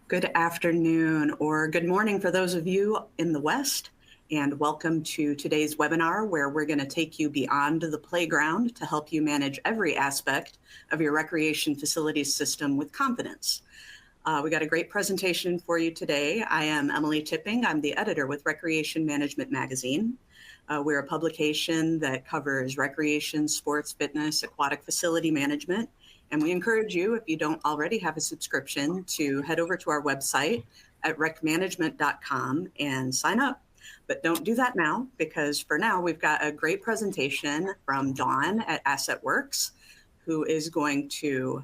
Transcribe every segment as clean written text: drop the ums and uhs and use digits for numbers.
Good afternoon or good morning for those of you in the West, and welcome to today's webinar where we're going to take you beyond the playground to help you manage every aspect of your recreation facilities system with confidence. We got a great presentation for you today. I am Emily Tipping. I'm the editor with Recreation Management Magazine. We're a publication that covers recreation, sports, fitness, aquatic facility management. And we encourage you, if you don't already have a subscription, to head over to our website at recmanagement.com and sign up. But don't do that now, because for now, we've got a great presentation from Dawn at AssetWorks, who is going to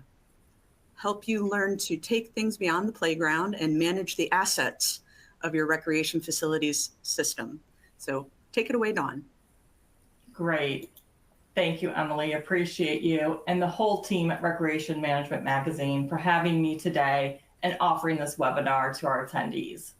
help you learn to take things beyond the playground and manage the assets of your recreation facilities system. So take it away, Dawn. Great. Thank you, Emily. Appreciate you and the whole team at Recreation Management Magazine for having me today and offering this webinar to our attendees.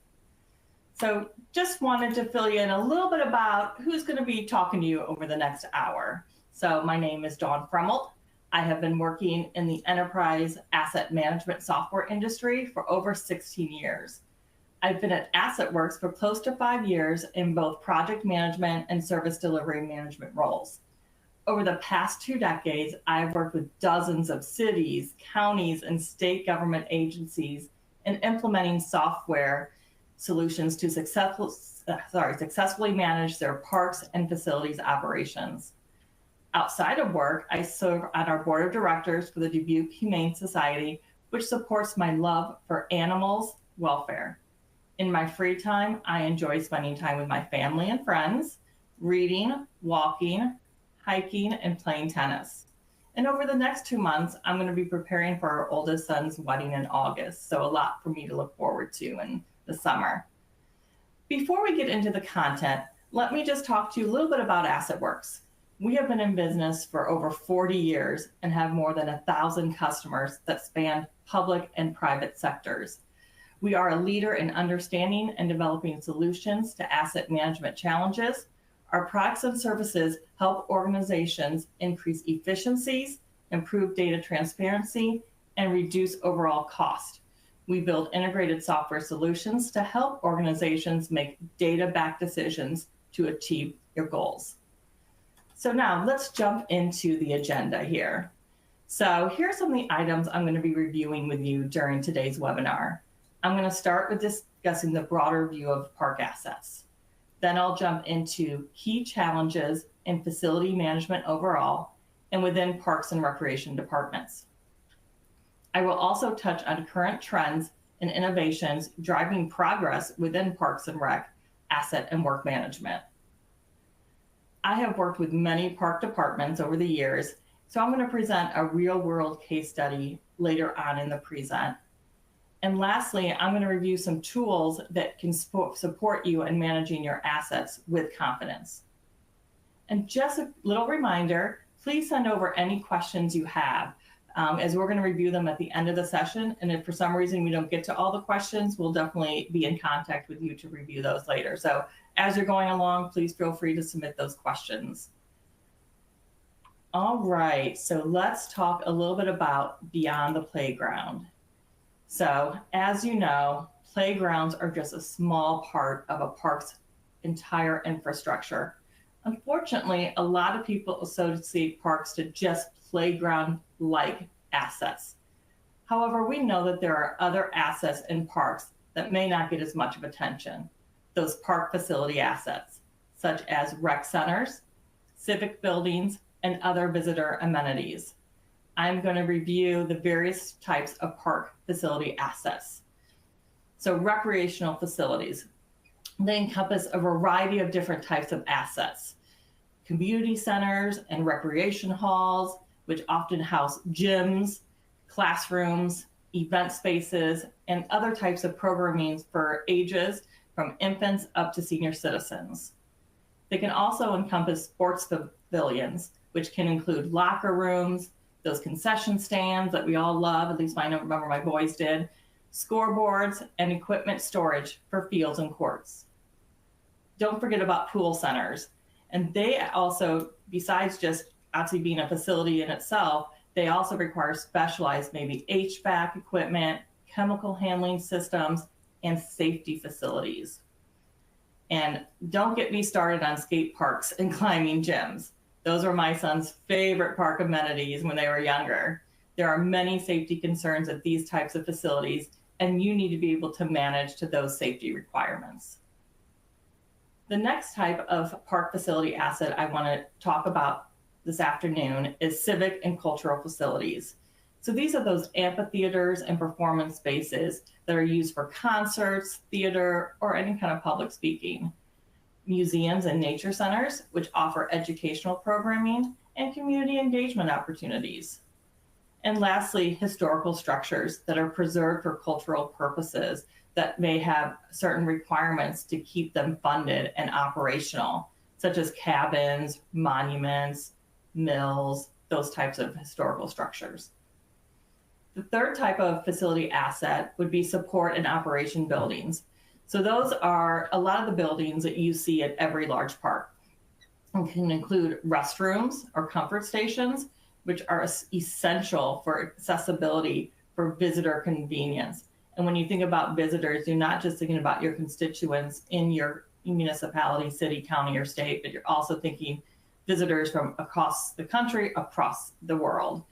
So just wanted to fill you in a little bit about who's going to be talking to you over the next hour. So my name is Dawn Fremmelt. I have been working in the enterprise asset management software industry for over 16 years. I've been at AssetWorks for close to 5 years in both project management and service delivery management roles. Over the past 2 decades, I've worked with dozens of cities, counties, and state government agencies in implementing software solutions to successfully manage their parks and facilities operations. Outside of work, I serve on our board of directors for the Dubuque Humane Society, which supports my love for animals' welfare. In my free time, I enjoy spending time with my family and friends, reading, walking, hiking, and playing tennis. And over the next 2 months, I'm going to be preparing for our oldest son's wedding in August, so a lot for me to look forward to in the summer. Before we get into the content, let me just talk to you a little bit about AssetWorks. We have been in business for over 40 years and have more than 1,000 customers that span public and private sectors. We are a leader in understanding and developing solutions to asset management challenges. Our products and services help organizations increase efficiencies, improve data transparency, and reduce overall cost. We build integrated software solutions to help organizations make data-backed decisions to achieve your goals. So now let's jump into the agenda here. So here's some of the items I'm going to be reviewing with you during today's webinar. I'm going to start with discussing the broader view of park assets. Then I'll jump into key challenges in facility management overall and within parks and recreation departments. I will also touch on current trends and innovations driving progress within parks and rec, asset and work management. I have worked with many park departments over the years, so I'm going to present a real-world case study later on in the present. And lastly, I'm going to review some tools that can support you in managing your assets with confidence. And just a little reminder, please send over any questions you have, as we're going to review them at the end of the session. And if for some reason we don't get to all the questions, we'll definitely be in contact with you to review those later. So as you're going along, please feel free to submit those questions. All right, so let's talk a little bit about beyond the playground. So as you know, playgrounds are just a small part of a park's entire infrastructure. Unfortunately, a lot of people associate parks to just playground-like assets. However, we know that there are other assets in parks that may not get as much of attention. Those park facility assets, such as rec centers, civic buildings, and other visitor amenities. I'm going to review the various types of park facility assets. So recreational facilities, they encompass a variety of different types of assets. Community centers and recreation halls, which often house gyms, classrooms, event spaces, and other types of programming for ages from infants up to senior citizens. They can also encompass sports pavilions, which can include locker rooms, those concession stands that we all love, at least I remember my boys did, scoreboards, and equipment storage for fields and courts. Don't forget about pool centers. And they also, besides just actually being a facility in itself, they also require specialized maybe HVAC equipment, chemical handling systems, and safety facilities. And don't get me started on skate parks and climbing gyms. Those were my son's favorite park amenities when they were younger. There are many safety concerns at these types of facilities, and you need to be able to manage to those safety requirements. The next type of park facility asset I want to talk about this afternoon is civic and cultural facilities. So these are those amphitheaters and performance spaces that are used for concerts, theater, or any kind of public speaking. Museums and nature centers, which offer educational programming and community engagement opportunities. And lastly, historical structures that are preserved for cultural purposes that may have certain requirements to keep them funded and operational, such as cabins, monuments, mills, those types of historical structures. The third type of facility asset would be support and operation buildings. So those are a lot of the buildings that you see at every large park. It can include restrooms or comfort stations, which are essential for accessibility for visitor convenience. And when you think about visitors, you're not just thinking about your constituents in your municipality, city, county, or state, but you're also thinking visitors from across the country, across the world.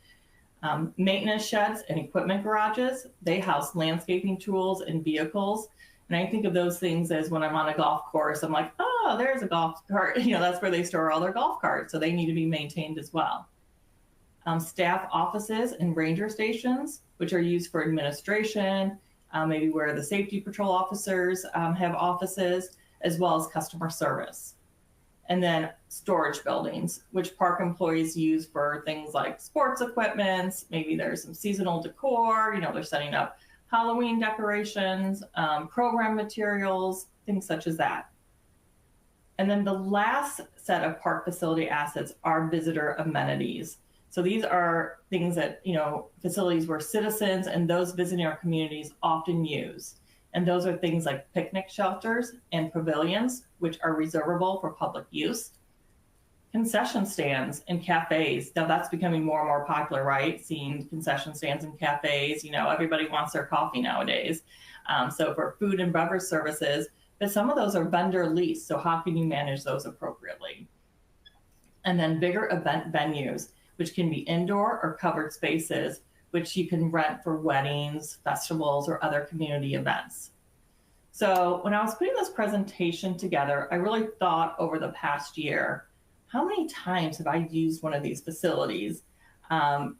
Maintenance sheds and equipment garages, they house landscaping tools and vehicles. And I think of those things as when I'm on a golf course, I'm like, oh, there's a golf cart. That's where they store all their golf carts. So they need to be maintained as well. Staff offices and ranger stations, which are used for administration, maybe where the safety patrol officers have offices, as well as customer service. And then storage buildings, which park employees use for things like sports equipment, maybe there's some seasonal decor, they're setting up Halloween decorations, program materials, things such as that. And then the last set of park facility assets are visitor amenities. So these are things that, facilities where citizens and those visiting our communities often use. And those are things like picnic shelters and pavilions, which are reservable for public use. Concession stands and cafes. Now that's becoming more and more popular, right? Seeing concession stands and cafes, everybody wants their coffee nowadays. So for food and beverage services, but some of those are vendor leased. So how can you manage those appropriately? And then bigger event venues, which can be indoor or covered spaces, which you can rent for weddings, festivals, or other community events. So when I was putting this presentation together, I really thought over the past year, how many times have I used one of these facilities?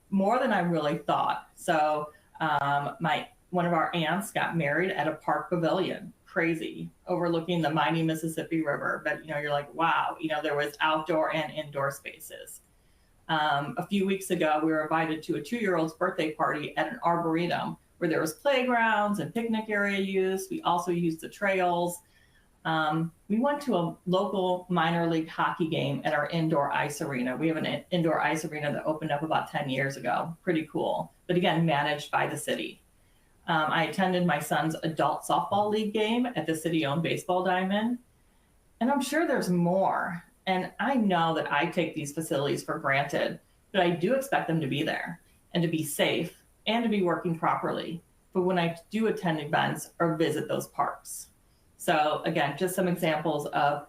More than I really thought. So one of our aunts got married at a park pavilion, crazy, overlooking the mighty Mississippi River. But you're like, wow, there was outdoor and indoor spaces. A few weeks ago, we were invited to a 2-year-old's birthday party at an arboretum where there was playgrounds and picnic area use. We also used the trails. We went to a local minor league hockey game at our indoor ice arena. We have an indoor ice arena that opened up about 10 years ago. Pretty cool. But again, managed by the city. I attended my son's adult softball league game at the city-owned baseball diamond. And I'm sure there's more. And I know that I take these facilities for granted, but I do expect them to be there and to be safe and to be working properly. But when I do attend events or visit those parks. So again, just some examples of,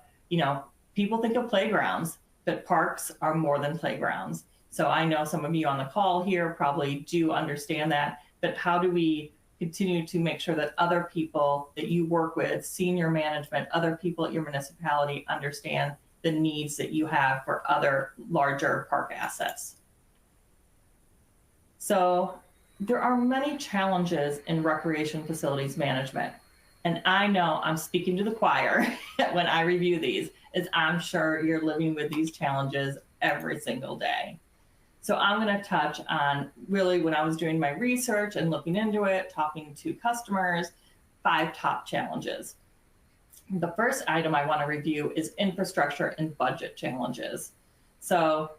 people think of playgrounds, but parks are more than playgrounds. So I know some of you on the call here probably do understand that, but how do we continue to make sure that other people that you work with, senior management, other people at your municipality understand the needs that you have for other larger park assets? So there are many challenges in recreation facilities management. And I know I'm speaking to the choir when I review these, as I'm sure you're living with these challenges every single day. So I'm going to touch on really when I was doing my research and looking into it, talking to customers, 5 top challenges. The first item I want to review is infrastructure and budget challenges. So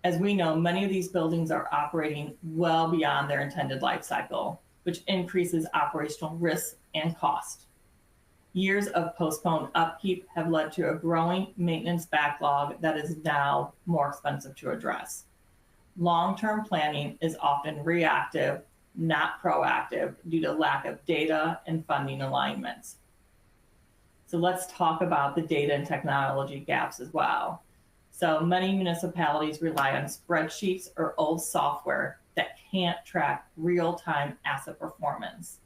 as we know, many of these buildings are operating well beyond their intended life cycle, which increases operational risk and cost. Years of postponed upkeep have led to a growing maintenance backlog that is now more expensive to address. Long-term planning is often reactive not proactive due to lack of data and funding alignments. So let's talk about the data and technology gaps as well. So many municipalities rely on spreadsheets or old software that can't track real-time asset performance.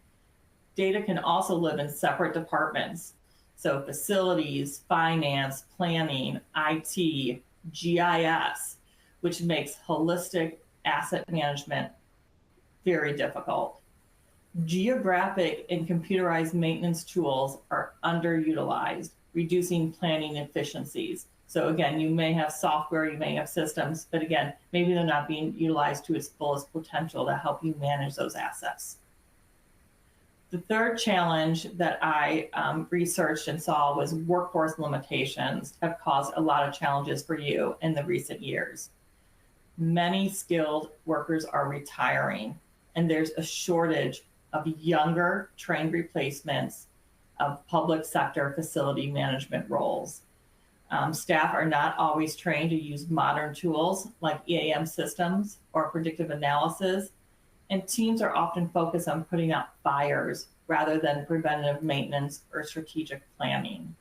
Data can also live in separate departments. So facilities, finance, planning, IT, GIS, which makes holistic asset management very difficult. Geographic and computerized maintenance tools are underutilized, reducing planning efficiencies. So again, you may have software, you may have systems, but again, maybe they're not being utilized to its fullest potential to help you manage those assets. The third challenge that I researched and saw was workforce limitations have caused a lot of challenges for you in the recent years. Many skilled workers are retiring, and there's a shortage of younger trained replacements of public sector facility management roles. Staff are not always trained to use modern tools like EAM systems or predictive analysis, and teams are often focused on putting out fires rather than preventative maintenance or strategic planning.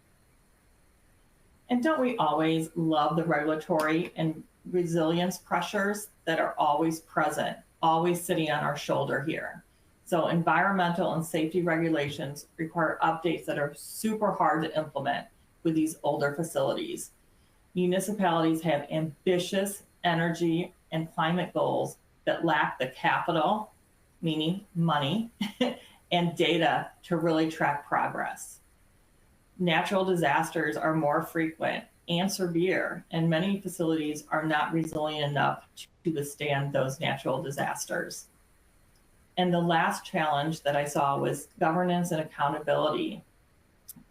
And don't we always love the regulatory and resilience pressures that are always present, always sitting on our shoulder here? So environmental and safety regulations require updates that are super hard to implement with these older facilities. Municipalities have ambitious energy and climate goals that lack the capital, meaning money, and data to really track progress. Natural disasters are more frequent and severe, and many facilities are not resilient enough to withstand those natural disasters. And the last challenge that I saw was governance and accountability.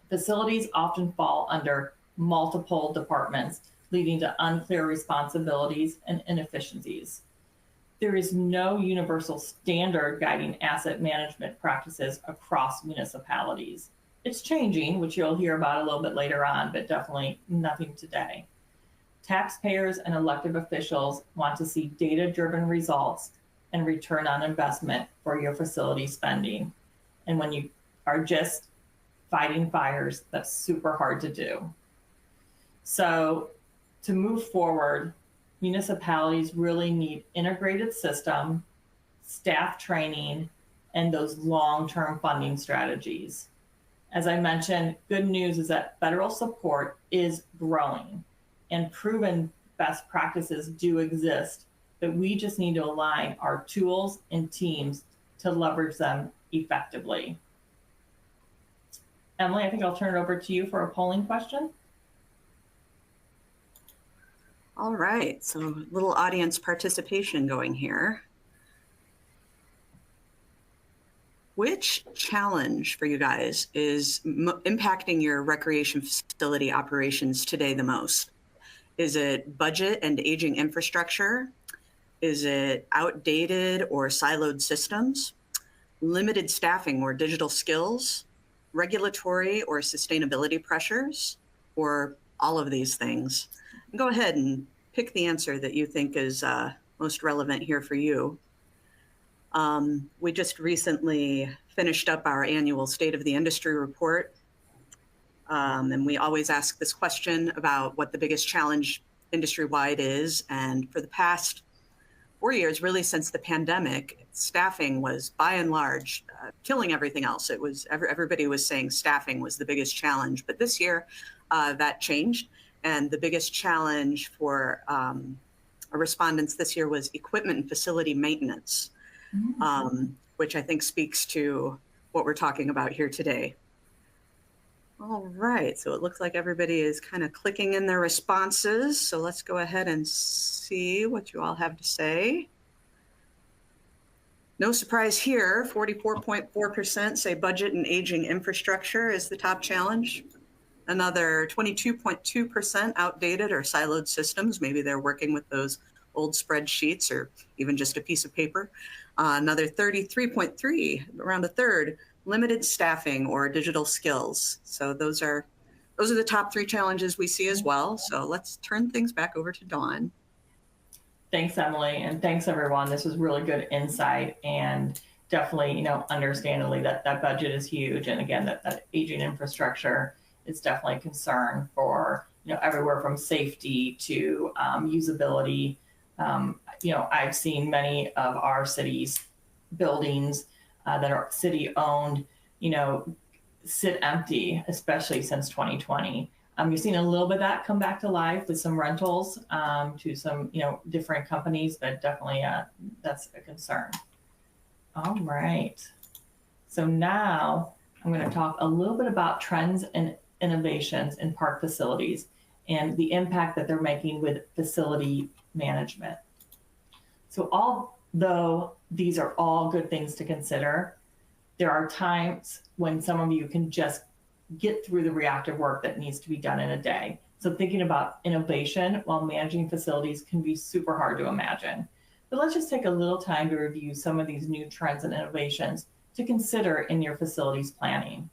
Facilities often fall under multiple departments, leading to unclear responsibilities and inefficiencies. There is no universal standard guiding asset management practices across municipalities. It's changing, which you'll hear about a little bit later on, but definitely nothing today. Taxpayers and elected officials want to see data-driven results and return on investment for your facility spending. And when you are just fighting fires, that's super hard to do. So to move forward, municipalities really need integrated system, staff training, and those long-term funding strategies. As I mentioned, good news is that federal support is growing and proven best practices do exist, but we just need to align our tools and teams to leverage them effectively. Emily, I think I'll turn it over to you for a polling question. All right, so a little audience participation going here. Which challenge for you guys is impacting your recreation facility operations today the most? Is it budget and aging infrastructure? Is it outdated or siloed systems? Limited staffing or digital skills? Regulatory or sustainability pressures? Or all of these things? Go ahead and pick the answer that you think is most relevant here for you. We just recently finished up our annual State of the Industry report. And we always ask this question about what the biggest challenge industry-wide is. And for the past 4 years, really since the pandemic, staffing was by and large killing everything else. It was everybody was saying staffing was the biggest challenge. But this year, that changed. And the biggest challenge for our respondents this year was equipment and facility maintenance, which I think speaks to what we're talking about here today. All right, so it looks like everybody is kind of clicking in their responses. So let's go ahead and see what you all have to say. No surprise here, 44.4% say budget and aging infrastructure is the top challenge. Another 22.2% outdated or siloed systems. Maybe they're working with those old spreadsheets or even just a piece of paper. Another 33.3, around a third, limited staffing or digital skills. So those are the top three challenges we see as well. So let's turn things back over to Dawn. Thanks, Emily, and thanks everyone. This was really good insight, and definitely, understandably that budget is huge. And again, that aging infrastructure is definitely a concern for, everywhere from safety to usability. I've seen many of our cities buildings that are city owned, sit empty, especially since 2020. You've seen a little bit of that come back to life with some rentals to some, different companies, but definitely that's a concern. All right. So now I'm going to talk a little bit about trends and innovations in park facilities and the impact that they're making with facility management. So although these are all good things to consider, there are times when some of you can just get through the reactive work that needs to be done in a day. So thinking about innovation while managing facilities can be super hard to imagine. But let's just take a little time to review some of these new trends and innovations to consider in your facilities planning.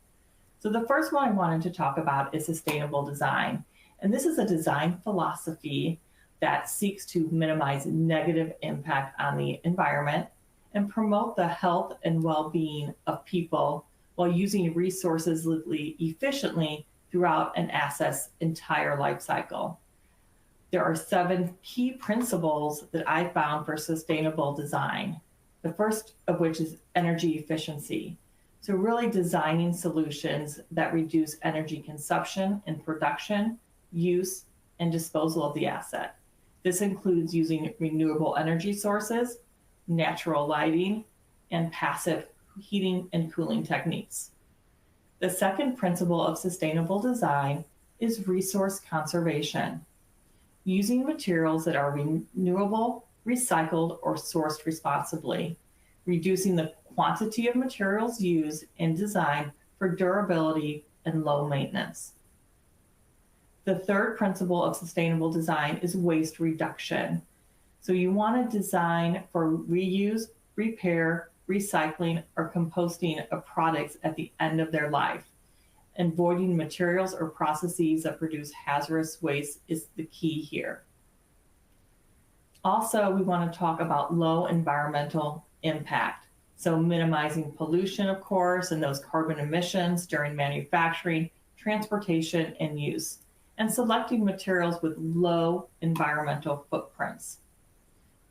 So the first one I wanted to talk about is sustainable design. And this is a design philosophy that seeks to minimize negative impact on the environment and promote the health and well-being of people while using resources efficiently throughout an asset's entire life cycle. There are 7 key principles that I found for sustainable design. The first of which is energy efficiency. So really designing solutions that reduce energy consumption in production, use, and disposal of the asset. This includes using renewable energy sources, natural lighting, and passive heating and cooling techniques. The second principle of sustainable design is resource conservation. Using materials that are renewable, recycled, or sourced responsibly, reducing the quantity of materials used in design for durability and low maintenance. The third principle of sustainable design is waste reduction. So you want to design for reuse, repair, recycling, or composting of products at the end of their life. Avoiding materials or processes that produce hazardous waste is the key here. Also, we want to talk about low environmental impact. So minimizing pollution, of course, and those carbon emissions during manufacturing, transportation, and use, and selecting materials with low environmental footprints.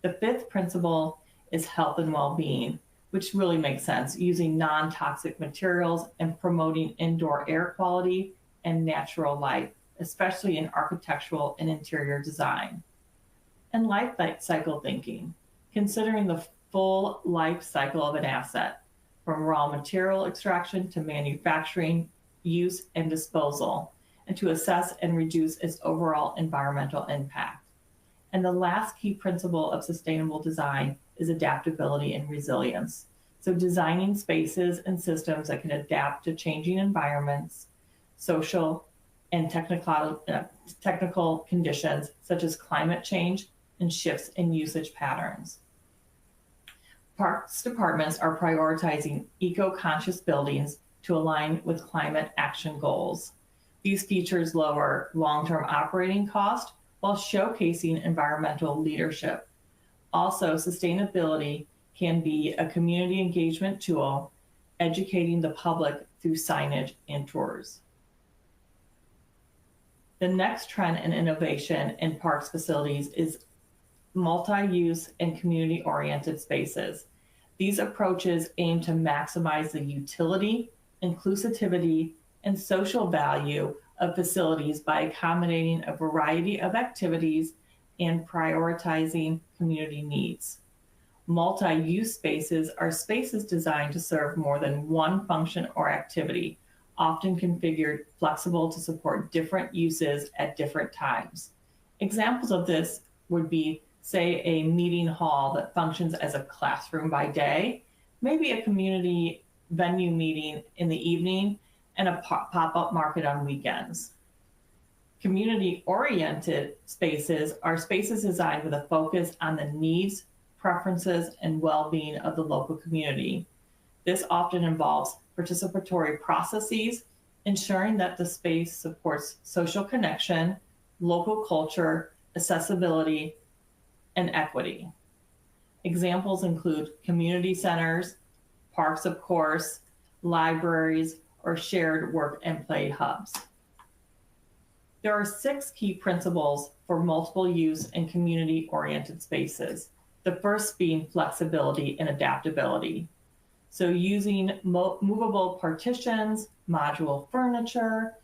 The fifth principle is health and well-being, which really makes sense, using non-toxic materials and promoting indoor air quality and natural light, especially in architectural and interior design. And life cycle thinking, considering the full life cycle of an asset, from raw material extraction to manufacturing, use, and disposal, and to assess and reduce its overall environmental impact. And the last key principle of sustainable design is adaptability and resilience. So designing spaces and systems that can adapt to changing environments, social and technical conditions, such as climate change and shifts in usage patterns. Parks departments are prioritizing eco-conscious buildings to align with climate action goals. These features lower long-term operating costs while showcasing environmental leadership. Also, sustainability can be a community engagement tool, educating the public through signage and tours. The next trend and innovation in parks facilities is multi-use and community-oriented spaces. These approaches aim to maximize the utility, inclusivity, and social value of facilities by accommodating a variety of activities and prioritizing community needs. Multi-use spaces are spaces designed to serve more than one function or activity, often configured flexible to support different uses at different times. Examples of this would be, say, a meeting hall that functions as a classroom by day, maybe a community venue meeting in the evening, and a pop-up market on weekends. Community-oriented spaces are spaces designed with a focus on the needs, preferences, and well-being of the local community. This often involves participatory processes, ensuring that the space supports social connection, local culture, accessibility, and equity. Examples include community centers, parks of course, libraries, or shared work and play hubs. There are 6 key principles for multiple use and community-oriented spaces. The first being flexibility and adaptability. So using movable partitions, modular furniture,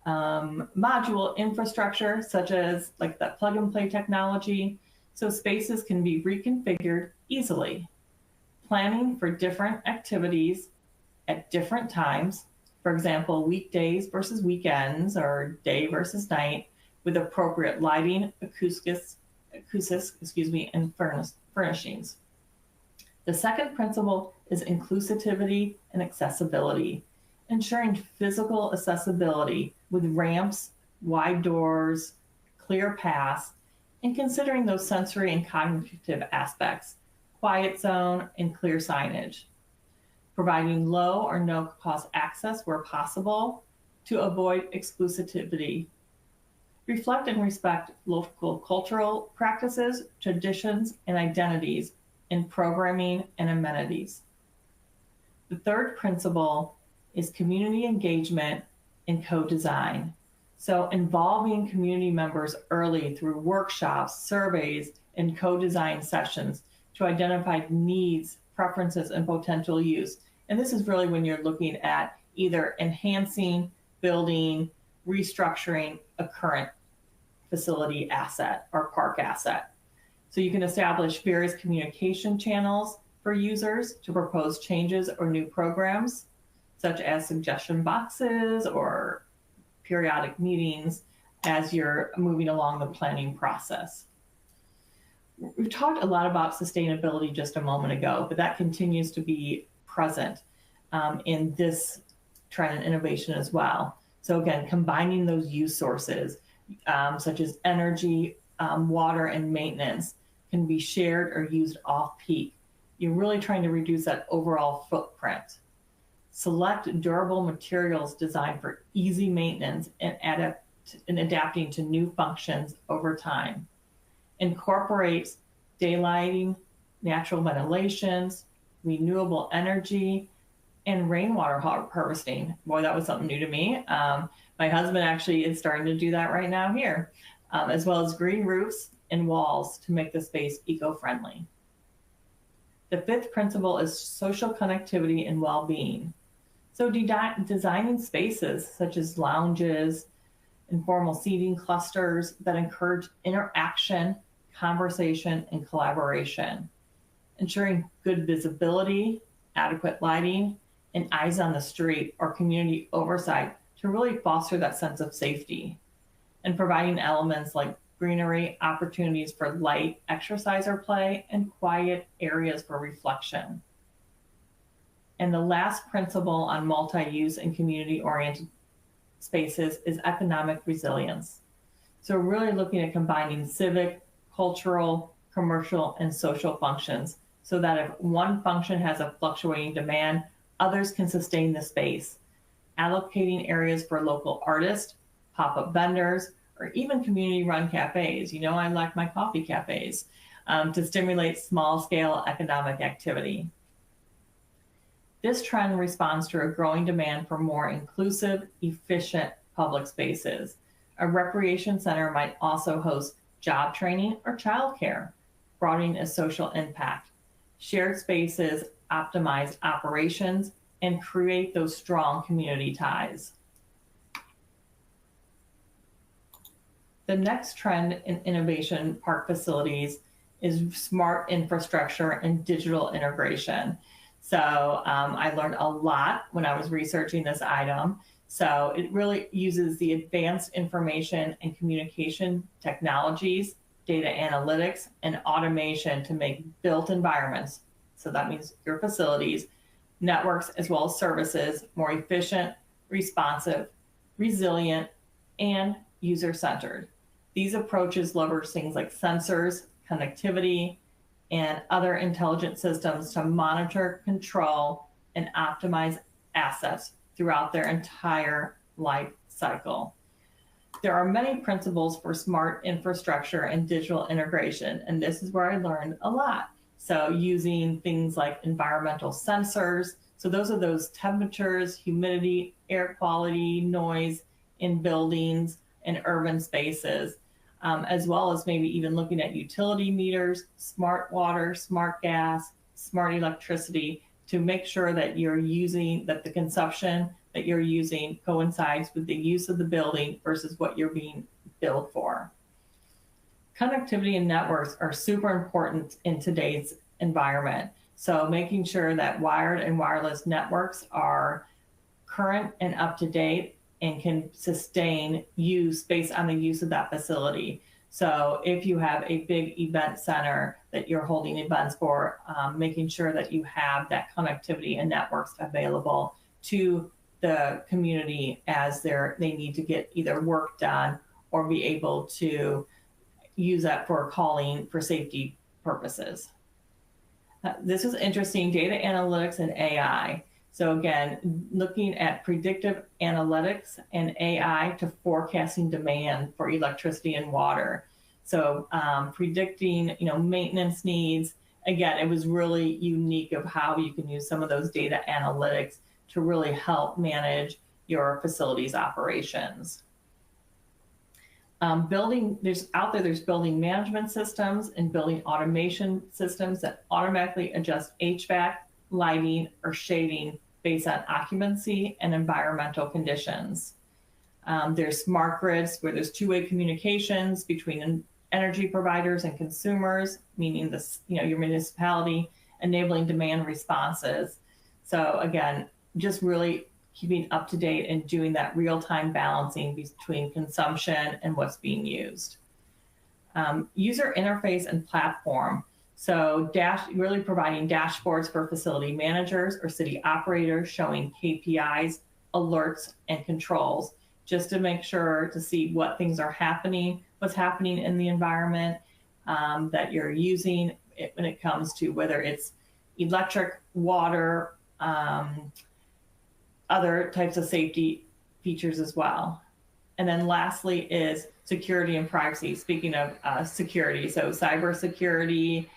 module infrastructure, such as like that plug and play technology, so spaces can be reconfigured easily. Planning for different activities at different times, for example, weekdays versus weekends or day versus night, with appropriate lighting, acoustics, and furnishings. The second principle is inclusivity and accessibility, ensuring physical accessibility with ramps, wide doors, clear paths, and considering those sensory and cognitive aspects, quiet zone, and clear signage. Providing low or no cost access where possible to avoid exclusivity. Reflect and respect local cultural practices, traditions, and identities in programming and amenities. The third principle is community engagement and co-design. So involving community members early through workshops, surveys, and co-design sessions to identify needs, preferences, and potential use. And this is really when you're looking at either enhancing, building, restructuring a current facility asset or park asset. So you can establish various communication channels for users to propose changes or new programs, such as suggestion boxes or periodic meetings as you're moving along the planning process. We talked a lot about sustainability just a moment ago, but that continues to be present in this trend and innovation as well. So again, combining those use sources, such as energy, water, and maintenance, can be shared or used off-peak. You're really trying to reduce that overall footprint. Select durable materials designed for easy maintenance and adapting to new functions over time. Incorporate daylighting, natural ventilations, renewable energy, and rainwater harvesting. Boy, that was something new to me. My husband actually is starting to do that right now here, as well as green roofs and walls to make the space eco-friendly. The fifth principle is social connectivity and well-being. So designing spaces such as lounges, informal seating clusters that encourage interaction, conversation, and collaboration. Ensuring good visibility, adequate lighting, and eyes on the street or community oversight to really foster that sense of safety. And providing elements like greenery, opportunities for light, exercise or play, and quiet areas for reflection. And the last principle on multi-use and community-oriented spaces is economic resilience. So really looking at combining civic, cultural, commercial, and social functions so that if one function has a fluctuating demand, others can sustain the space. Allocating areas for local artists, pop-up vendors, or even community-run cafes. You know, I like my coffee cafes to stimulate small-scale economic activity. This trend responds to a growing demand for more inclusive, efficient public spaces. A recreation center might also host job training or childcare, broadening a social impact. Shared spaces optimize operations and create those strong community ties. The next trend in innovation park facilities is smart infrastructure and digital integration. So I learned a lot when I was researching this item. So it really uses the advanced information and communication technologies, data analytics, and automation to make built environments, so that means your facilities, networks, as well as services, more efficient, responsive, resilient, and user-centered. These approaches leverage things like sensors, connectivity, and other intelligent systems to monitor, control, and optimize assets throughout their entire life cycle. There are many principles for smart infrastructure and digital integration, and this is where I learned a lot. So using things like environmental sensors. So those are those temperatures, humidity, air quality, noise in buildings and urban spaces, as well as maybe even looking at utility meters, smart water, smart gas, smart electricity, to make sure that you're using, that the consumption that you're using coincides with the use of the building versus what you're being billed for. Connectivity and networks are super important in today's environment. So making sure that wired and wireless networks are current and up to date and can sustain use based on the use of that facility. So if you have a big event center that you're holding events for, making sure that you have that connectivity and networks available to the community as they need to get either work done or be able to use that for calling for safety purposes. This is interesting, data analytics and AI. So again, looking at predictive analytics and AI to forecasting demand for electricity and water. So predicting, maintenance needs. Again, it was really unique of how you can use some of those data analytics to really help manage your facilities operations. There's building management systems and building automation systems that automatically adjust HVAC, lighting, or shading based on occupancy and environmental conditions. There's smart grids where there's two-way communications between energy providers and consumers, meaning your municipality, enabling demand responses. So again, just really keeping up to date and doing that real-time balancing between consumption and what's being used. User interface and platform. So really providing dashboards for facility managers or city operators showing KPIs, alerts, and controls, just to make sure to see what things are happening, what's happening in the environment that you're using when it comes to whether it's electric, water, other types of safety features as well. And then lastly is security and privacy. Speaking of security, so cybersecurity,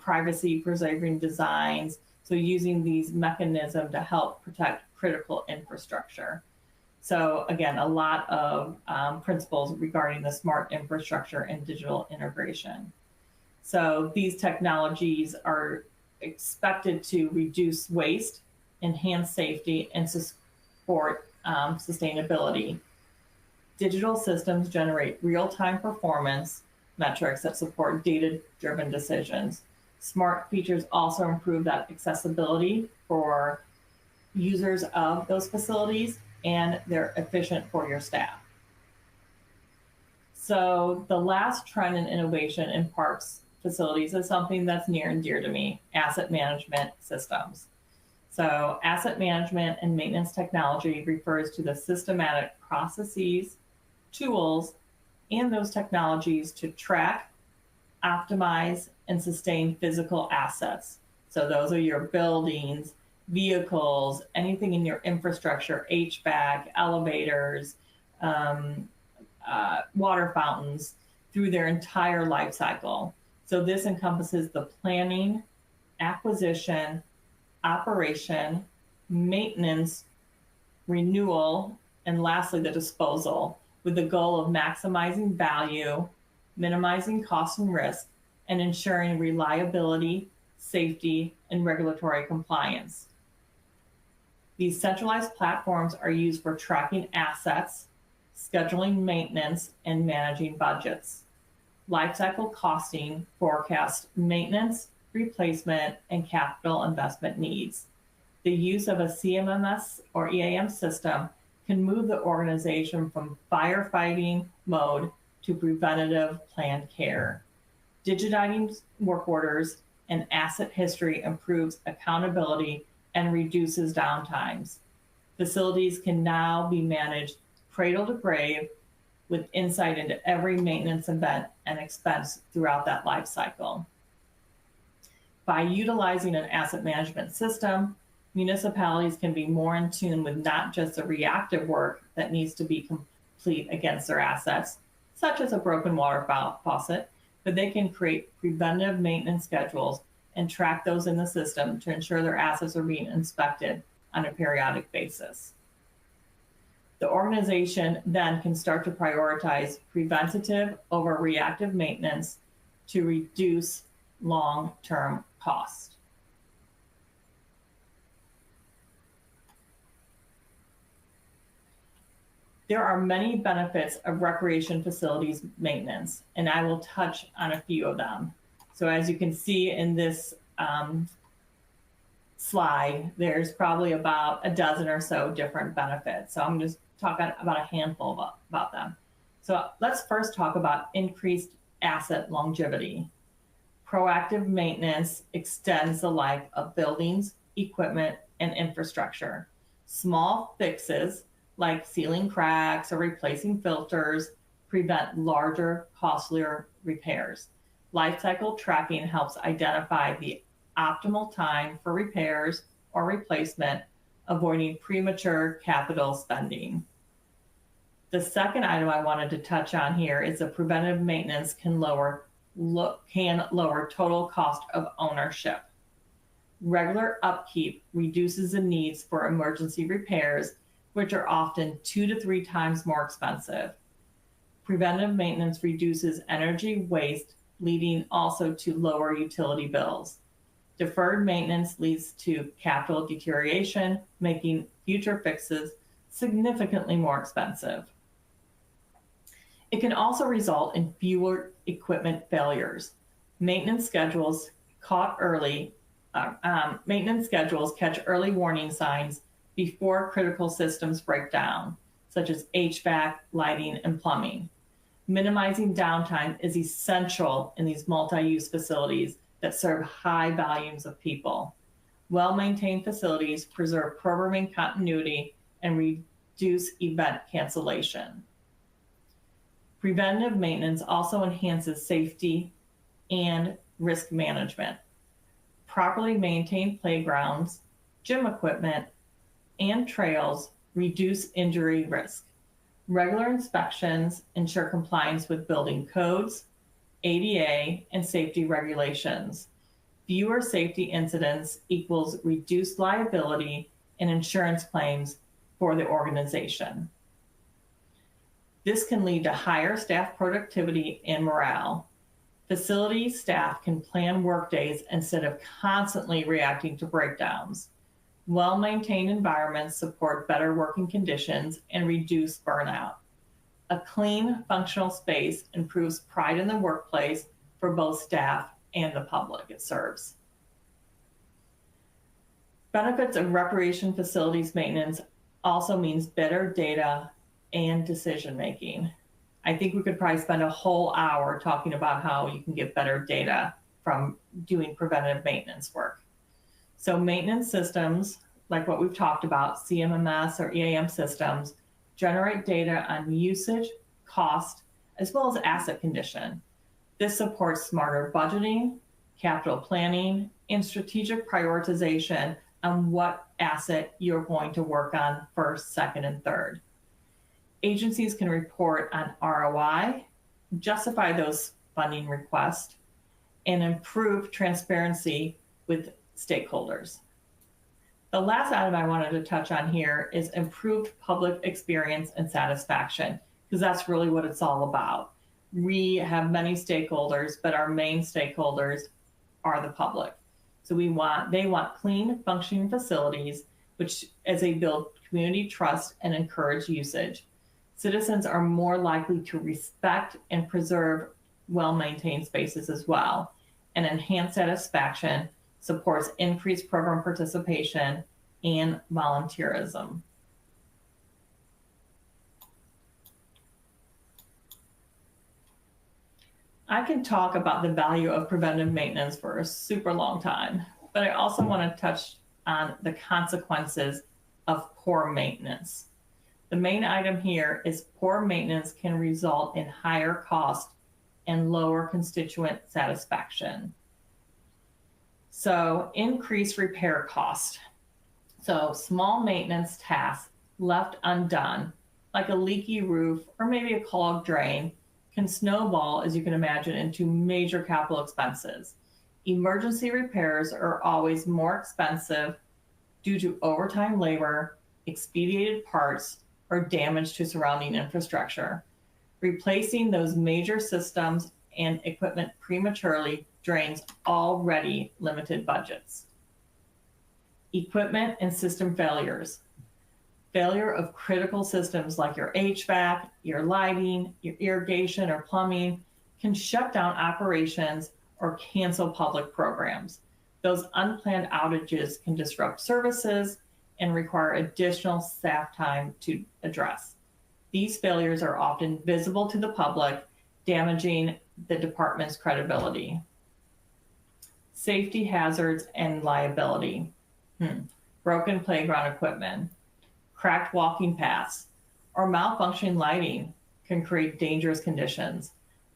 privacy preserving designs. So using these mechanisms to help protect critical infrastructure. So again, a lot of principles regarding the smart infrastructure and digital integration. So these technologies are expected to reduce waste, enhance safety, and support sustainability. Digital systems generate real-time performance metrics that support data-driven decisions. Smart features also improve that accessibility for users of those facilities, and they're efficient for your staff. So the last trend in innovation in parks facilities is something that's near and dear to me, asset management systems. So asset management and maintenance technology refers to the systematic processes, tools, and those technologies to track, optimize, and sustain physical assets. So those are your buildings, vehicles, anything in your infrastructure, HVAC, elevators, water fountains, through their entire life cycle. So this encompasses the planning, acquisition, operation, maintenance, renewal, and lastly, the disposal, with the goal of maximizing value, minimizing costs and risk, and ensuring reliability, safety, and regulatory compliance. These centralized platforms are used for tracking assets, scheduling maintenance, and managing budgets. Lifecycle costing forecasts maintenance, replacement, and capital investment needs. The use of a CMMS or EAM system can move the organization from firefighting mode to preventative planned care. Digitizing work orders and asset history improves accountability and reduces downtimes. Facilities can now be managed cradle to grave with insight into every maintenance event and expense throughout that life cycle. By utilizing an asset management system, municipalities can be more in tune with not just the reactive work that needs to be fleet against their assets, such as a broken water faucet, but they can create preventive maintenance schedules and track those in the system to ensure their assets are being inspected on a periodic basis. The organization then can start to prioritize preventative over reactive maintenance to reduce long-term cost. There are many benefits of recreation facilities maintenance, and I will touch on a few of them. So as you can see in this slide, there's probably about a dozen or so different benefits. So I'm just talking about a handful about them. So let's first talk about increased asset longevity. Proactive maintenance extends the life of buildings, equipment, and infrastructure. Small fixes like sealing cracks or replacing filters prevent larger, costlier repairs. Lifecycle tracking helps identify the optimal time for repairs or replacement, avoiding premature capital spending. The second item I wanted to touch on here is that preventive maintenance can lower total cost of ownership. Regular upkeep reduces the needs for emergency repairs, which are often 2 to 3 times more expensive. Preventive maintenance reduces energy waste, leading also to lower utility bills. Deferred maintenance leads to capital deterioration, making future fixes significantly more expensive. It can also result in fewer equipment failures. Maintenance schedules catch early warning signs before critical systems break down, such as HVAC, lighting, and plumbing. Minimizing downtime is essential in these multi-use facilities that serve high volumes of people. Well-maintained facilities preserve programming continuity and reduce event cancellation. Preventive maintenance also enhances safety and risk management. Properly maintained playgrounds, gym equipment, and trails reduce injury risk. Regular inspections ensure compliance with building codes, ADA, and safety regulations. Fewer safety incidents equals reduced liability and insurance claims for the organization. This can lead to higher staff productivity and morale. Facility staff can plan workdays instead of constantly reacting to breakdowns. Well-maintained environments support better working conditions and reduce burnout. A clean, functional space improves pride in the workplace for both staff and the public it serves. Benefits of recreation facilities maintenance also means better data and decision-making. I think we could probably spend a whole hour talking about how you can get better data from doing preventative maintenance work. So maintenance systems, like what we've talked about, CMMS or EAM systems, generate data on usage, cost, as well as asset condition. This supports smarter budgeting, capital planning, and strategic prioritization on what asset you're going to work on first, second, and third. Agencies can report on ROI, justify those funding requests, and improve transparency with stakeholders. The last item I wanted to touch on here is improved public experience and satisfaction, because that's really what it's all about. We have many stakeholders, but our main stakeholders are the public. So they want clean, functioning facilities, which as they build community trust and encourage usage. Citizens are more likely to respect and preserve well-maintained spaces as well. And enhanced satisfaction supports increased program participation and volunteerism. I can talk about the value of preventive maintenance for a super long time, but I also want to touch on the consequences of poor maintenance. The main item here is poor maintenance can result in higher cost and lower constituent satisfaction. So increased repair cost. So small maintenance tasks left undone like a leaky roof or maybe a clogged drain, can snowball, as you can imagine, into major capital expenses. Emergency repairs are always more expensive due to overtime labor, expedited parts, or damage to surrounding infrastructure. Replacing those major systems and equipment prematurely drains already limited budgets. Equipment and system failures. Failure of critical systems like your HVAC, your lighting, your irrigation or plumbing can shut down operations or cancel public programs. Those unplanned outages can disrupt services and require additional staff time to address. These failures are often visible to the public, damaging the department's credibility. Safety hazards and liability. Broken playground equipment, cracked walking paths, or malfunctioning lighting can create dangerous conditions.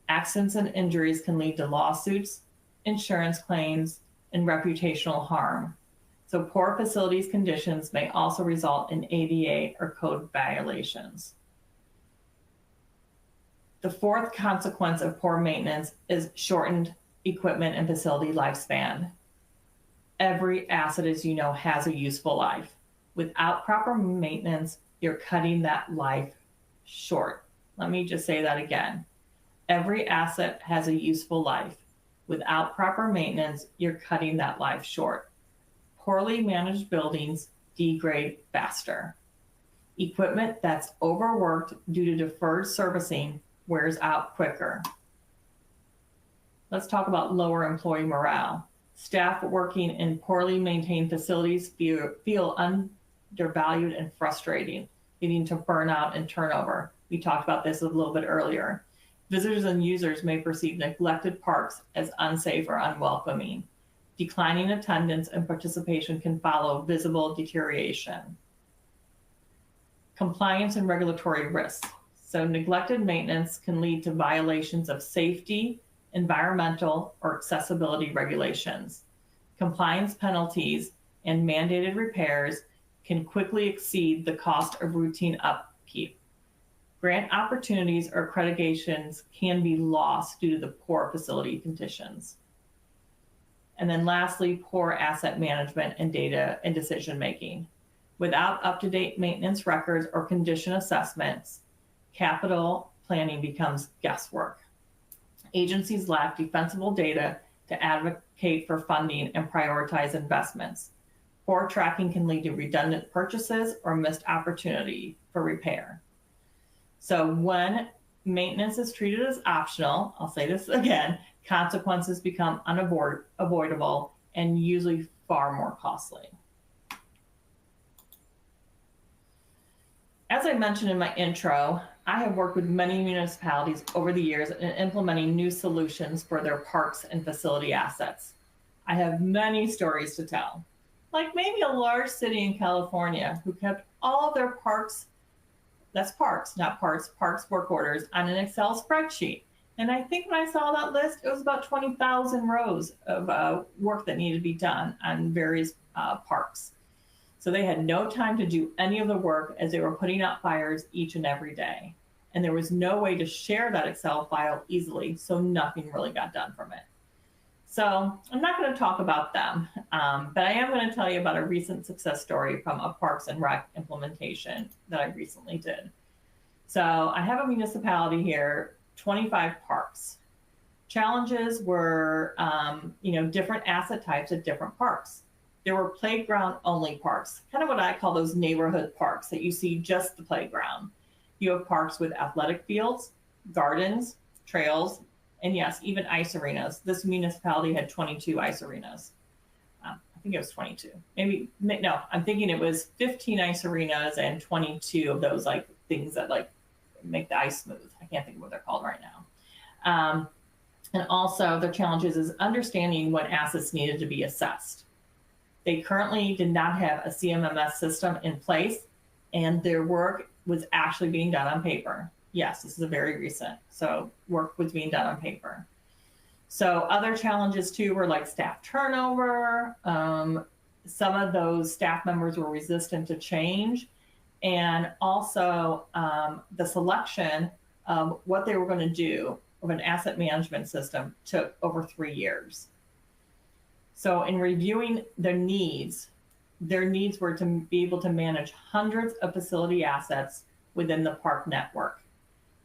Accidents and injuries can lead to lawsuits, insurance claims, and reputational harm. So poor facilities conditions may also result in ADA or code violations. The fourth consequence of poor maintenance is shortened equipment and facility lifespan. Every asset, as you know, has a useful life. Without proper maintenance, you're cutting that life short. Let me just say that again. Every asset has a useful life. Without proper maintenance, you're cutting that life short. Poorly managed buildings degrade faster. Equipment that's overworked due to deferred servicing wears out quicker. Let's talk about lower employee morale. Staff working in poorly maintained facilities feel undervalued and frustrating, leading to burnout and turnover. We talked about this a little bit earlier. Visitors and users may perceive neglected parks as unsafe or unwelcoming. Declining attendance and participation can follow visible deterioration. Compliance and regulatory risks. So neglected maintenance can lead to violations of safety, environmental, or accessibility regulations. Compliance penalties and mandated repairs can quickly exceed the cost of routine upkeep. Grant opportunities or accreditations can be lost due to the poor facility conditions. And then lastly, poor asset management and data and decision making. Without up-to-date maintenance records or condition assessments, capital planning becomes guesswork. Agencies lack defensible data to advocate for funding and prioritize investments. Poor tracking can lead to redundant purchases or missed opportunity for repair. So when maintenance is treated as optional, I'll say this again, consequences become unavoidable and usually far more costly. As I mentioned in my intro, I have worked with many municipalities over the years in implementing new solutions for their parks and facility assets. I have many stories to tell, like maybe a large city in California who kept all of their parks, that's parks, not parts, parks work orders on an Excel spreadsheet. And I think when I saw that list, it was about 20,000 rows of work that needed to be done on various parks. So they had no time to do any of the work as they were putting out fires each and every day. And there was no way to share that Excel file easily, so nothing really got done from it. So I'm not going to talk about them, but I am going to tell you about a recent success story from a Parks and Rec implementation that I recently did. So I have a municipality here, 25 parks. Challenges were, different asset types at different parks. There were playground only parks, kind of what I call those neighborhood parks that you see just the playground. You have parks with athletic fields, gardens, trails, and yes, even ice arenas. This municipality had 22 ice arenas. I think it was 22. No, I'm thinking it was 15 ice arenas and 22 of those like things that like make the ice smooth. I can't think of what they're called right now. And also the challenges is understanding what assets needed to be assessed. They currently did not have a CMMS system in place, and their work was actually being done on paper. Yes, this is a very recent, so work was being done on paper. So other challenges too were like staff turnover. Some of those staff members were resistant to change, And also the selection of what they were going to do of an asset management system took over 3 years. So in reviewing their needs were to be able to manage hundreds of facility assets within the park network.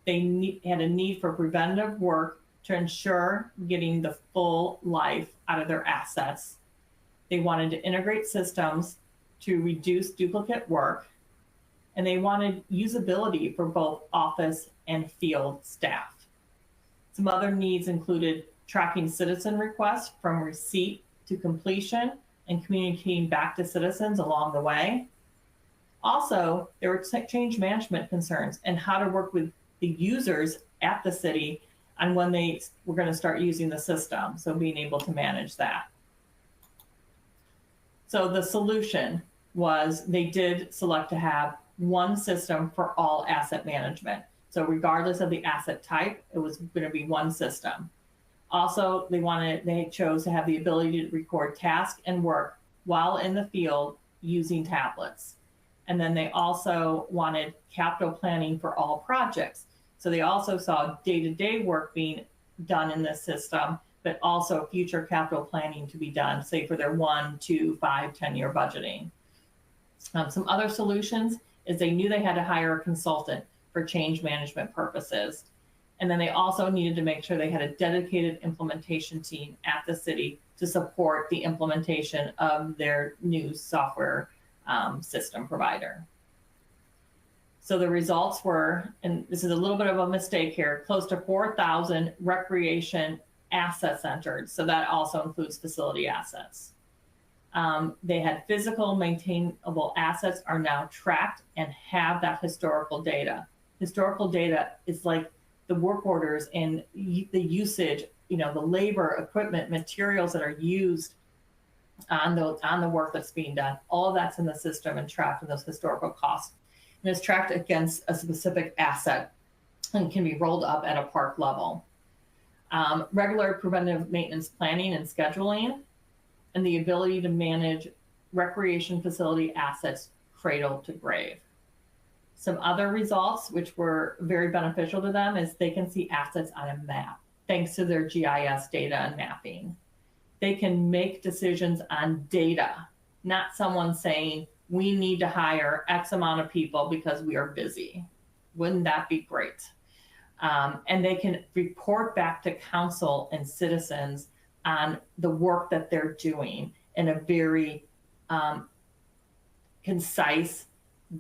They had a need for preventative work to ensure getting the full life out of their assets. They wanted to integrate systems to reduce duplicate work, and they wanted usability for both office and field staff. Some other needs included tracking citizen requests from receipt to completion and communicating back to citizens along the way. Also, there were change management concerns and how to work with the users at the city on when they were going to start using the system, so being able to manage that. So the solution was they did select to have one system for all asset management. So regardless of the asset type, it was going to be one system. Also, they chose to have the ability to record tasks and work while in the field using tablets. And then they also wanted capital planning for all projects. So they also saw day-to-day work being done in this system, but also future capital planning to be done, say for their 1, 2, 5, 10-year budgeting. Some other solutions is they knew they had to hire a consultant for change management purposes. And then they also needed to make sure they had a dedicated implementation team at the city to support the implementation of their new software system provider. So the results were, and this is a little bit of a mistake here, close to 4,000 recreation asset centered. So that also includes facility assets. They had physical maintainable assets are now tracked and have that historical data. Historical data is like the work orders and the usage, the labor, equipment, materials that are used on the work that's being done. All of that's in the system and tracked in those historical costs. And it's tracked against a specific asset and can be rolled up at a park level. Regular preventive maintenance planning and scheduling, and the ability to manage recreation facility assets cradle to grave. Some other results, which were very beneficial to them, is they can see assets on a map, thanks to their GIS data and mapping. They can make decisions on data, not someone saying, we need to hire X amount of people because we are busy. Wouldn't that be great? And they can report back to council and citizens on the work that they're doing in a very concise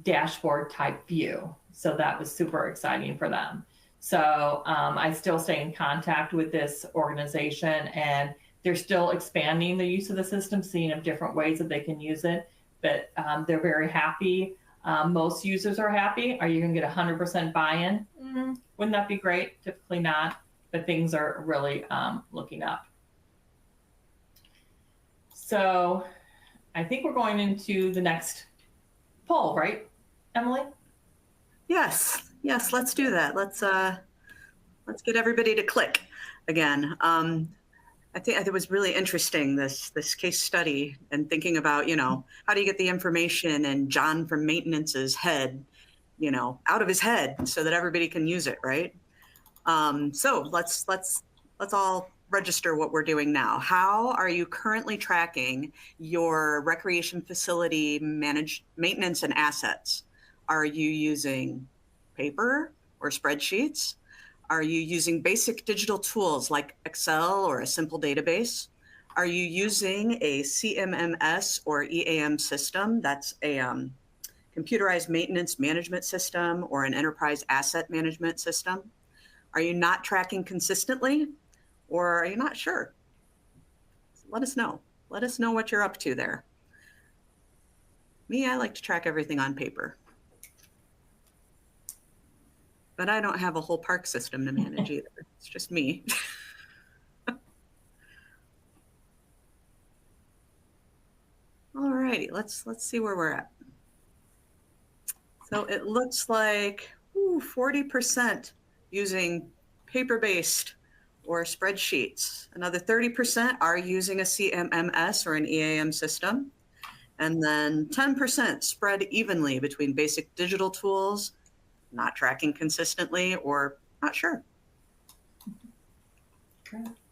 dashboard type view. So that was super exciting for them. So I still stay in contact with this organization, and they're still expanding the use of the system, seeing of different ways that they can use it, but they're very happy. Most users are happy. Are you going to get 100% buy-in? Wouldn't that be great? Typically not, but things are really looking up. So I think we're going into the next poll, right, Emily? Yes, let's do that. Let's get everybody to click again. I think it was really interesting, this case study, and thinking about, how do you get the information in John from maintenance's head, out of his head so that everybody can use it, right? So let's all register what we're doing now. How are you currently tracking your recreation facility maintenance and assets? Are you using paper or spreadsheets? Are you using basic digital tools like Excel or a simple database? Are you using a CMMS or EAM system? That's a computerized maintenance management system or an enterprise asset management system? Are you not tracking consistently, or are you not sure? Let us know. Let us know what you're up to there. Me, I like to track everything on paper. But I don't have a whole park system to manage either. It's just me. All right, let's see where we're at. So it looks like 40% using paper-based or spreadsheets. Another 30% are using a CMMS or an EAM system. And then 10% spread evenly between basic digital tools, not tracking consistently, or not sure.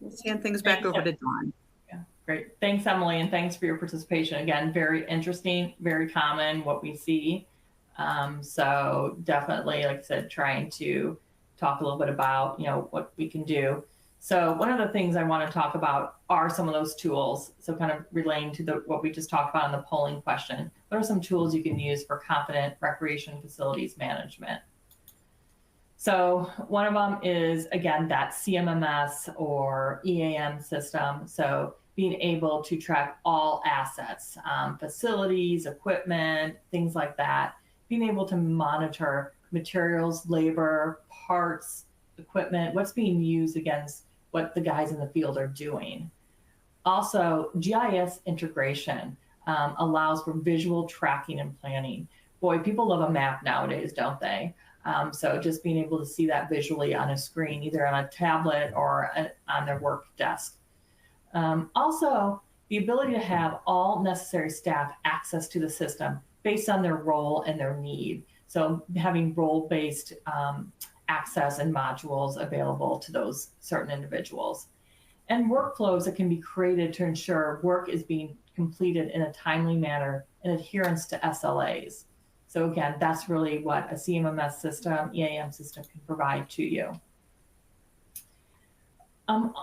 We'll hand things back over to Dawn. Yeah, great. Thanks, Emily, and thanks for your participation. Again, very interesting, very common what we see. So definitely, like I said, trying to talk a little bit about, what we can do. So one of the things I want to talk about are some of those tools. So kind of relating to what we just talked about in the polling question. What are some tools you can use for confident recreation facilities management? So one of them is, again, that CMMS or EAM system. So being able to track all assets, facilities, equipment, things like that. Being able to monitor materials, labor, parts, equipment, what's being used against what the guys in the field are doing. Also, GIS integration allows for visual tracking and planning. Boy, people love a map nowadays, don't they? So just being able to see that visually on a screen, either on a tablet or on their work desk. Also, the ability to have all necessary staff access to the system based on their role and their need. So having role-based access and modules available to those certain individuals. And workflows that can be created to ensure work is being completed in a timely manner in adherence to SLAs. So again, that's really what a CMMS system, EAM system can provide to you.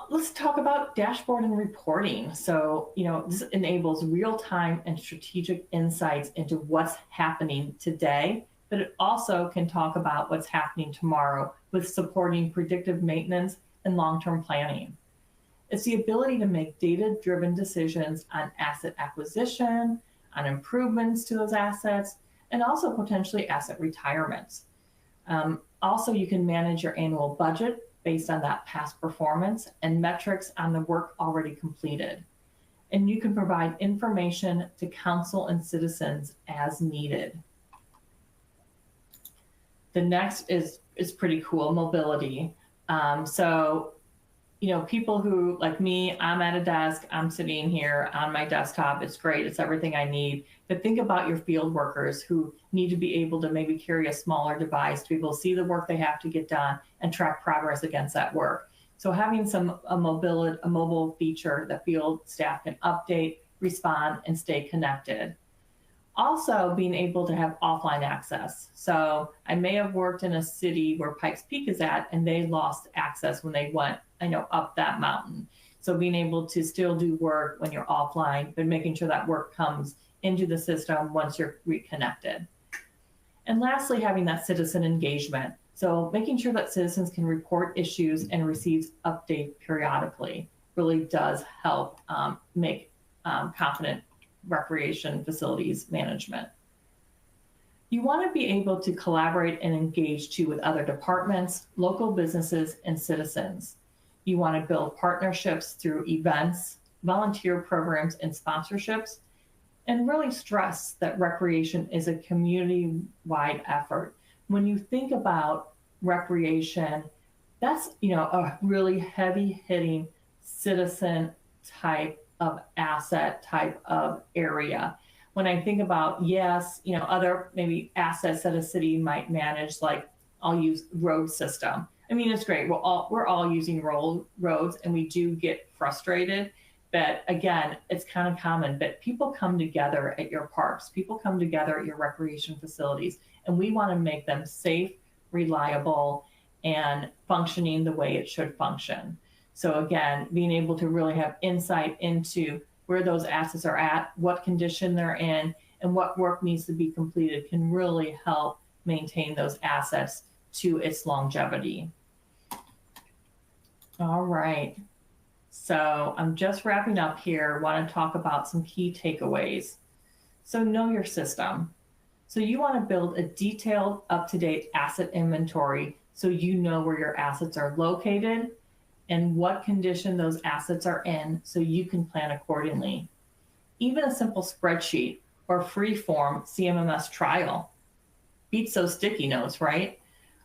Let's talk about dashboard and reporting. So, this enables real-time and strategic insights into what's happening today, but it also can talk about what's happening tomorrow with supporting predictive maintenance and long-term planning. It's the ability to make data-driven decisions on asset acquisition, on improvements to those assets, and also potentially asset retirements. Also, you can manage your annual budget based on that past performance and metrics on the work already completed. And you can provide information to council and citizens as needed. The next is pretty cool, mobility. So, people who, like me, I'm at a desk, I'm sitting here on my desktop, it's great, it's everything I need. But think about your field workers who need to be able to maybe carry a smaller device to be able to see the work they have to get done and track progress against that work. So having a mobile feature that field staff can update, respond, and stay connected. Also being able to have offline access. So I may have worked in a city where Pikes Peak is at, and they lost access when they went, up that mountain. So being able to still do work when you're offline, but making sure that work comes into the system once you're reconnected. And lastly, having that citizen engagement. So making sure that citizens can report issues and receive updates periodically really does help make confident recreation facilities management. You want to be able to collaborate and engage too with other departments, local businesses, and citizens. You want to build partnerships through events, volunteer programs, and sponsorships, and really stress that recreation is a community-wide effort. When you think about recreation, that's a really heavy-hitting citizen type of asset, type of area. When I think about, yes, other maybe assets that a city might manage, like I'll use road system. I mean, it's great. We're all using roads, and we do get frustrated. But again, it's kind of common. But people come together at your parks. People come together at your recreation facilities, and we want to make them safe, reliable, and functioning the way it should function. So again, being able to really have insight into where those assets are at, what condition they're in, and what work needs to be completed can really help maintain those assets to its longevity. All right. So I'm just wrapping up here. Want to talk about some key takeaways. So know your system. So you want to build a detailed, up-to-date asset inventory so you know where your assets are located and what condition those assets are in so you can plan accordingly. Even a simple spreadsheet or free-form CMMS trial beats those sticky notes, right?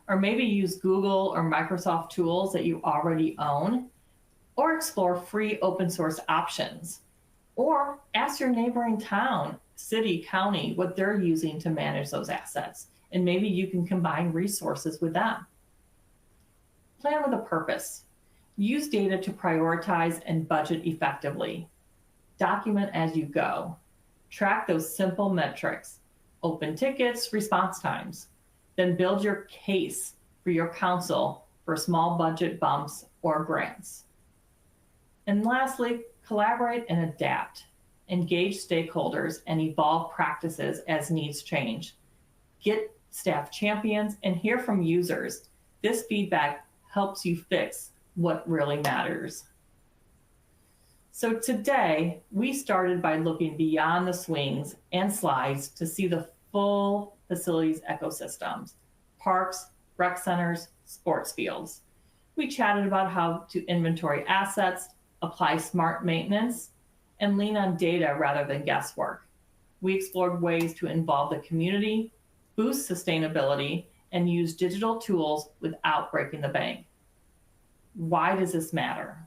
Or maybe use Google or Microsoft tools that you already own, or explore free open source options, or ask your neighboring town, city, county, what they're using to manage those assets. And maybe you can combine resources with them. Plan with a purpose. Use data to prioritize and budget effectively. Document as you go. Track those simple metrics, open tickets, response times. Then build your case for your council for small budget bumps or grants. And lastly, collaborate and adapt. Engage stakeholders and evolve practices as needs change. Get staff champions and hear from users. This feedback helps you fix what really matters. So today, we started by looking beyond the swings and slides to see the full facilities ecosystems, parks, rec centers, sports fields. We chatted about how to inventory assets, apply smart maintenance, and lean on data rather than guesswork. We explored ways to involve the community, boost sustainability, and use digital tools without breaking the bank. Why does this matter?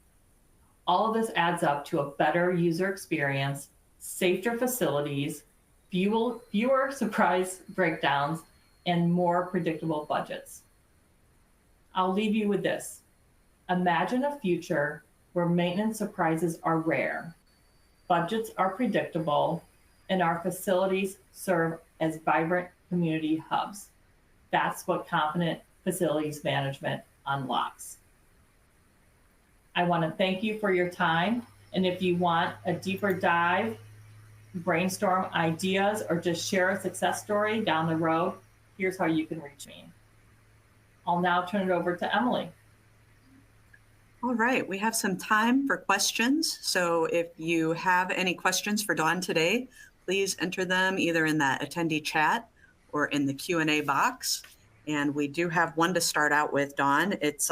All of this adds up to a better user experience, safer facilities, fewer surprise breakdowns, and more predictable budgets. I'll leave you with this. Imagine a future where maintenance surprises are rare, budgets are predictable, and our facilities serve as vibrant community hubs. That's what confident facilities management unlocks. I want to thank you for your time. And if you want a deeper dive, brainstorm ideas, or just share a success story down the road, here's how you can reach me. I'll now turn it over to Emily. All right, we have some time for questions. So if you have any questions for Dawn today, please enter them either in that attendee chat or in the Q&A box. And we do have one to start out with, Dawn. It's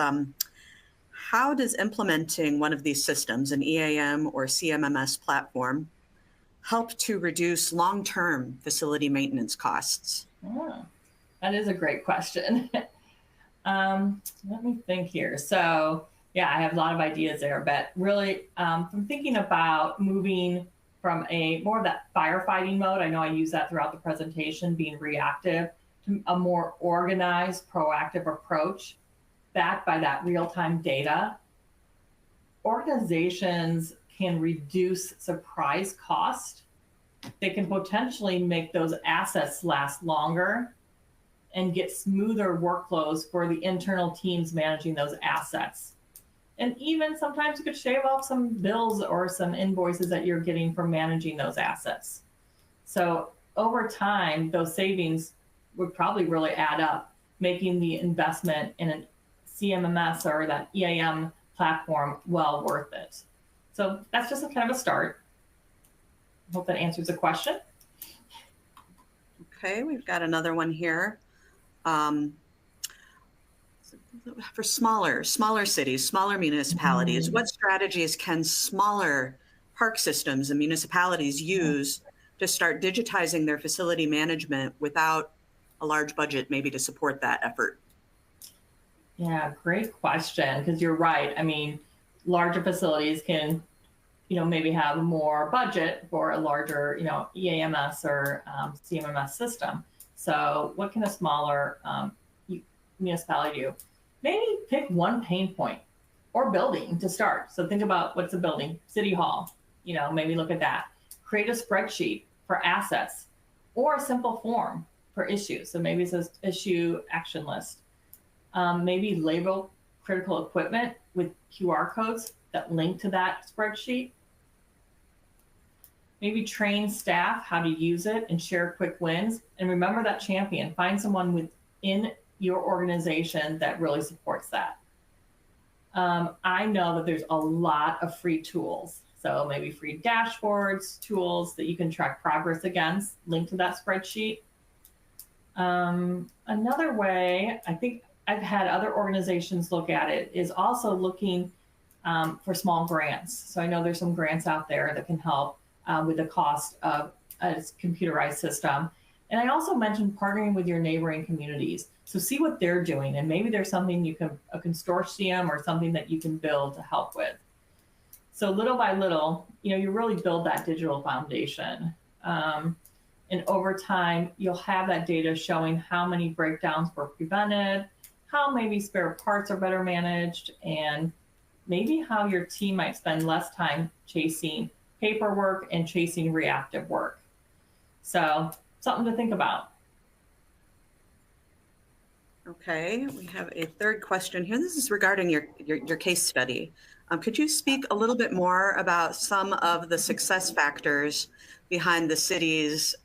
how does implementing one of these systems, an EAM or CMMS platform, help to reduce long-term facility maintenance costs? Oh, that is a great question. Let me think here. So yeah, I have a lot of ideas there, but really I'm thinking about moving from a more of that firefighting mode. I know I use that throughout the presentation, being reactive, to a more organized, proactive approach backed by that real-time data. Organizations can reduce surprise cost. They can potentially make those assets last longer and get smoother workflows for the internal teams managing those assets. And even sometimes you could shave off some bills or some invoices that you're getting from managing those assets. So over time, those savings would probably really add up, making the investment in an CMMS or that EAM platform well worth it. So that's just a kind of a start. I hope that answers the question. Okay, we've got another one here. For smaller cities, smaller municipalities, what strategies can smaller park systems and municipalities use to start digitizing their facility management without a large budget maybe to support that effort? Yeah, great question, because you're right. I mean, larger facilities can, maybe have more budget for a larger, EAMS or CMMS system. So what can a smaller municipality do? Maybe pick one pain point or building to start. So think about what's a building, City Hall, maybe look at that. Create a spreadsheet for assets or a simple form for issues. So maybe it's an issue action list. Maybe label critical equipment with QR codes that link to that spreadsheet. Maybe train staff how to use it and share quick wins. And remember that champion. Find someone within your organization that really supports that. I know that there's a lot of free tools. So maybe free dashboards, tools that you can track progress against, link to that spreadsheet. Another way, I think I've had other organizations look at it, is also looking for small grants. So I know there's some grants out there that can help with the cost of a computerized system. And I also mentioned partnering with your neighboring communities. So see what they're doing, and maybe there's something a consortium or something that you can build to help with. So little by little, you really build that digital foundation. And over time, you'll have that data showing how many breakdowns were prevented, how maybe spare parts are better managed, and maybe how your team might spend less time chasing paperwork and chasing reactive work. So something to think about. Okay, we have a third question here. This is regarding your case study. Could you speak a little bit more about some of the success factors behind the city's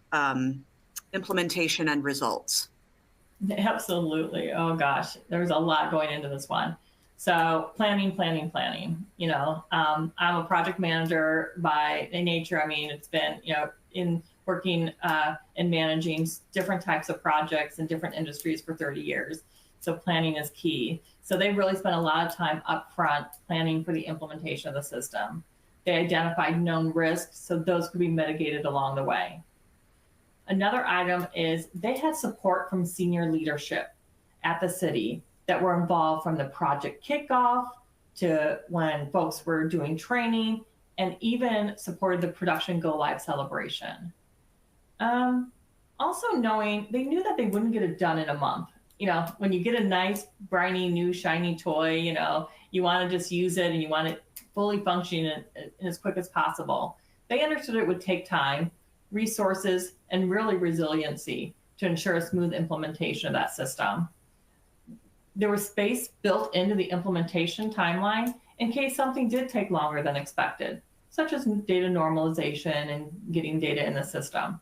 implementation and results? Absolutely. Oh gosh, there's a lot going into this one. So planning. I'm a project manager by nature. I mean, it's been, in working and managing different types of projects in different industries for 30 years. So planning is key. So they really spent a lot of time upfront planning for the implementation of the system. They identified known risks, so those could be mitigated along the way. Another item is they had support from senior leadership at the city that were involved from the project kickoff to when folks were doing training, and even supported the production go live celebration. Also knowing they knew that they wouldn't get it done in a month. When you get a nice, briny, new, shiny toy, you want to just use it and you want it fully functioning in as quick as possible. They understood it would take time, resources, and really resiliency to ensure a smooth implementation of that system. There was space built into the implementation timeline in case something did take longer than expected, such as data normalization and getting data in the system.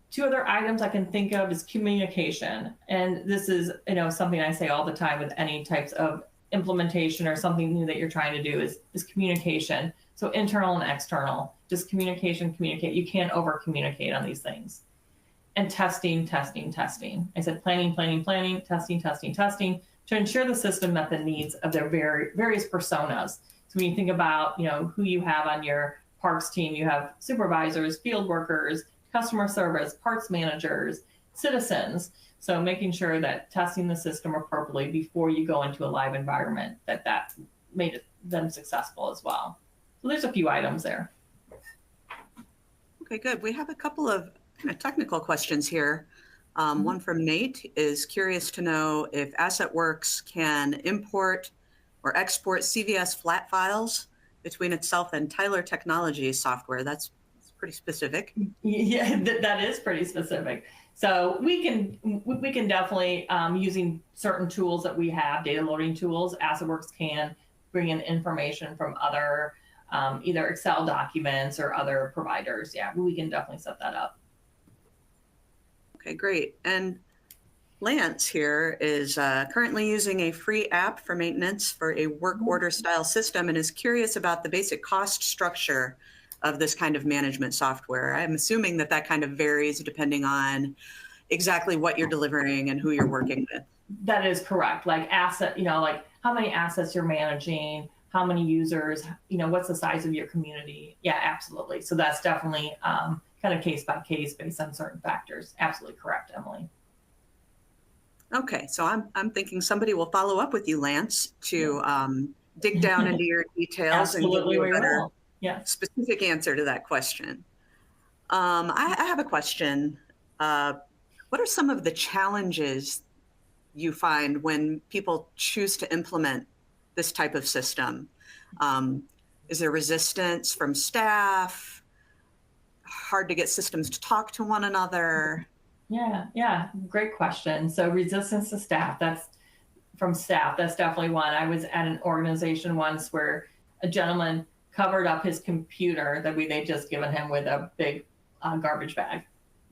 Two other items I can think of is communication. And this is, something I say all the time with any types of implementation or something new that you're trying to do is communication. So internal and external, just communicate. You can't over communicate on these things. And testing. I said planning, testing to ensure the system met the needs of their various personas. So when you think about, who you have on your parks team, you have supervisors, field workers, customer service, parts managers, citizens. So making sure that testing the system appropriately before you go into a live environment, that made them successful as well. So there's a few items there. Okay, good. We have a couple of kind of technical questions here. One from Nate is curious to know if AssetWorks can import or export CVS flat files between itself and Tyler Technologies software. That's pretty specific. Yeah, that is pretty specific. So we can definitely, using certain tools that we have, data loading tools, AssetWorks can bring in information from other either Excel documents or other providers. Yeah, we can definitely set that up. Okay, great. And Lance here is currently using a free app for maintenance for a work order style system and is curious about the basic cost structure of this kind of management software. I'm assuming that kind of varies depending on exactly what you're delivering and who you're working with. That is correct. Like like how many assets you're managing, how many users, what's the size of your community? Yeah, absolutely. So that's definitely kind of case by case based on certain factors. Absolutely correct, Emily. Okay, so I'm thinking somebody will follow up with you, Lance, to dig down into your details and give you a better specific answer to that question. I have a question. What are some of the challenges you find when people choose to implement this type of system? Is there resistance from staff? Hard to get systems to talk to one another? Yeah, great question. So resistance to staff, that's definitely one. I was at an organization once where a gentleman covered up his computer that they'd just given him with a big garbage bag.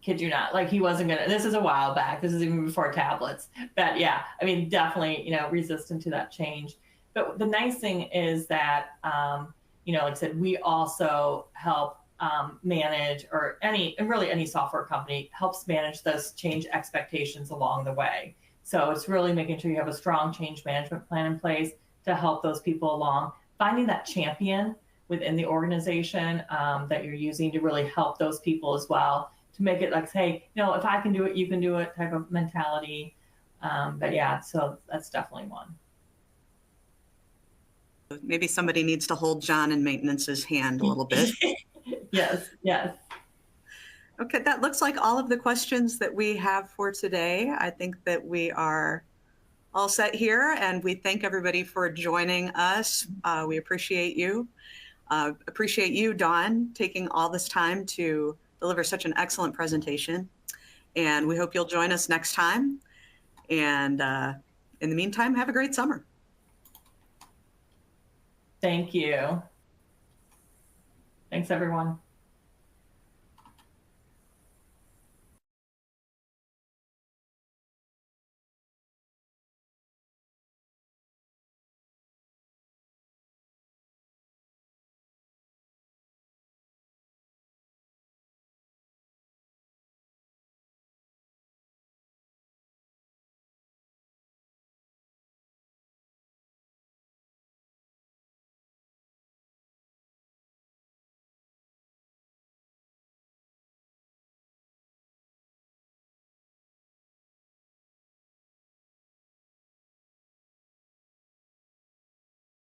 Kid you not, like he wasn't gonna, this is a while back, this is even before tablets, but yeah, I mean, definitely, resistant to that change. But the nice thing is that, like I said, we also help manage, or any software company helps manage those change expectations along the way. So it's really making sure you have a strong change management plan in place to help those people along, finding that champion within the organization that you're using to really help those people as well, to make it like, hey, if I can do it, you can do it type of mentality. But yeah, so that's definitely one. Maybe somebody needs to hold John in maintenance's hand a little bit. Yes. Okay, that looks like all of the questions that we have for today. I think that we are all set here, and we thank everybody for joining us. We appreciate you. Appreciate you, Dawn, taking all this time to deliver such an excellent presentation. And we hope you'll join us next time. And in the meantime, have a great summer. Thank you. Thanks, everyone.